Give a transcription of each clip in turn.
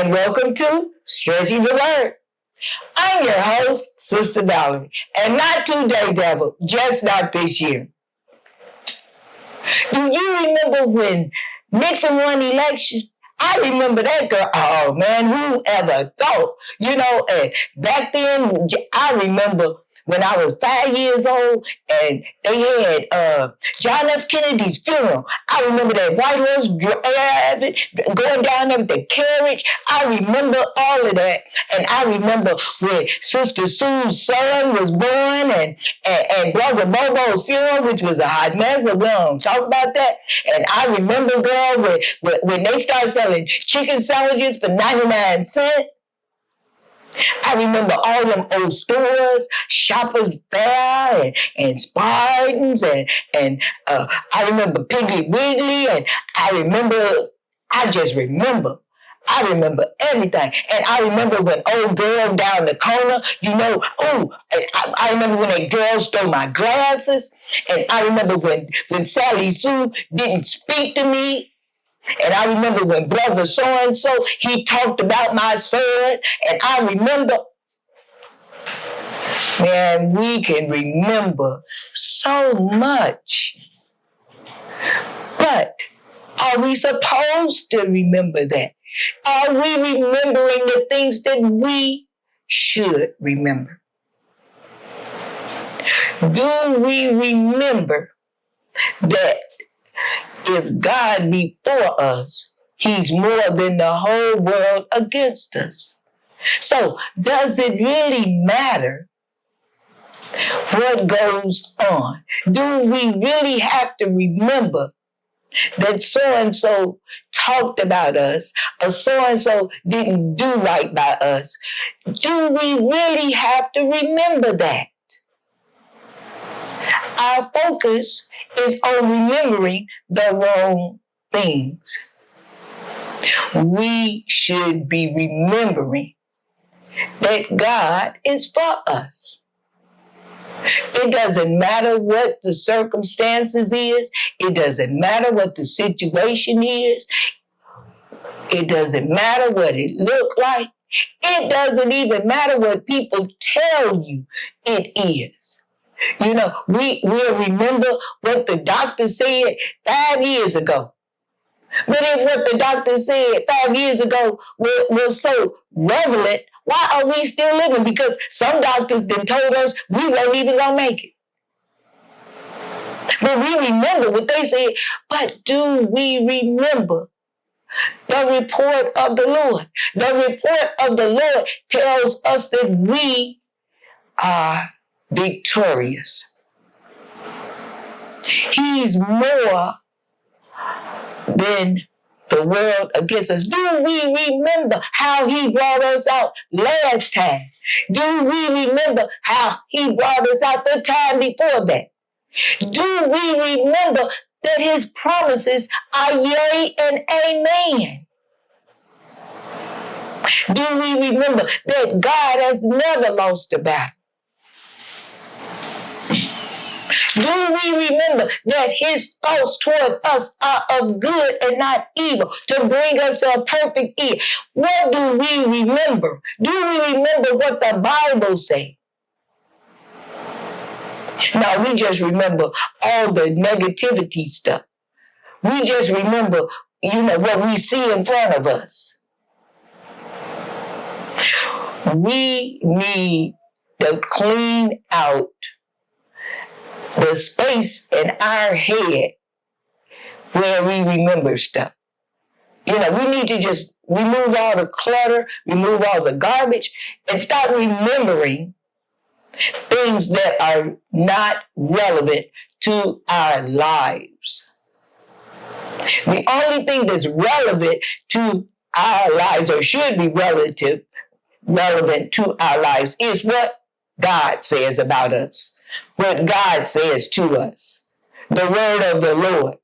and welcome to Stretching the Word. I'm your host, Sister Valerie, and not today, devil, just not this year. Do you remember when Nixon won the election? I remember that girl. Oh, man, who ever thought? Back then, I remember when I was 5 years old and they had John F. Kennedy's funeral. I remember that white horse driving, going down there with the carriage. I remember all of that. And I remember when Sister Sue's son was born and Brother Bobo's funeral, which was a hot mess, but we don't talk about that. And I remember, girl, when they started selling chicken sandwiches for 99 cents. I remember all them old stores, Shoppers Fair and Spartans, and I remember Piggly Wiggly, and I remember everything. And I remember when old girl down the corner, I remember when that girl stole my glasses, and I remember when Sally Sue didn't speak to me. And I remember when brother so-and-so, he talked about my son. And I remember, man, we can remember so much. But are we supposed to remember that? Are we remembering the things that we should remember? Do we remember that if God be for us, he's more than the whole world against us? So does it really matter what goes on? Do we really have to remember that so-and-so talked about us or so-and-so didn't do right by us? Do we really have to remember that? Our focus is on remembering the wrong things. We should be remembering that God is for us. It doesn't matter what the circumstances is. It doesn't matter what the situation is. It doesn't matter what it looked like. It doesn't even matter what people tell you it is. We'll remember what the doctor said 5 years ago. But if what the doctor said 5 years ago was so relevant, why are we still living? Because some doctors then told us we weren't even going to make it. But we remember what they said. But do we remember the report of the Lord? The report of the Lord tells us that we are victorious. He's more than the world against us. Do we remember how he brought us out last time? Do we remember how he brought us out the time before that? Do we remember that his promises are yea and amen? Do we remember that God has never lost a battle? Do we remember that his thoughts toward us are of good and not evil, to bring us to a perfect end? What do we remember? Do we remember what the Bible says? No, we just remember all the negativity stuff. We just remember, what we see in front of us. We need to clean out the space in our head where we remember stuff. We need to just remove all the clutter, remove all the garbage, and start remembering things that are not relevant to our lives. The only thing that's relevant to our lives, or should be relevant to our lives, is what God says about us. What God says to us, the word of the Lord.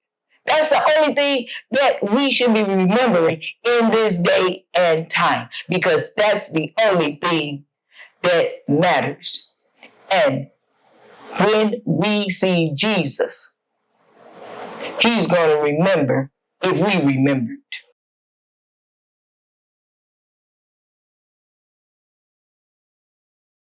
That's the only thing that we should be remembering in this day and time, because that's the only thing that matters. And when we see Jesus, he's going to remember if we remember.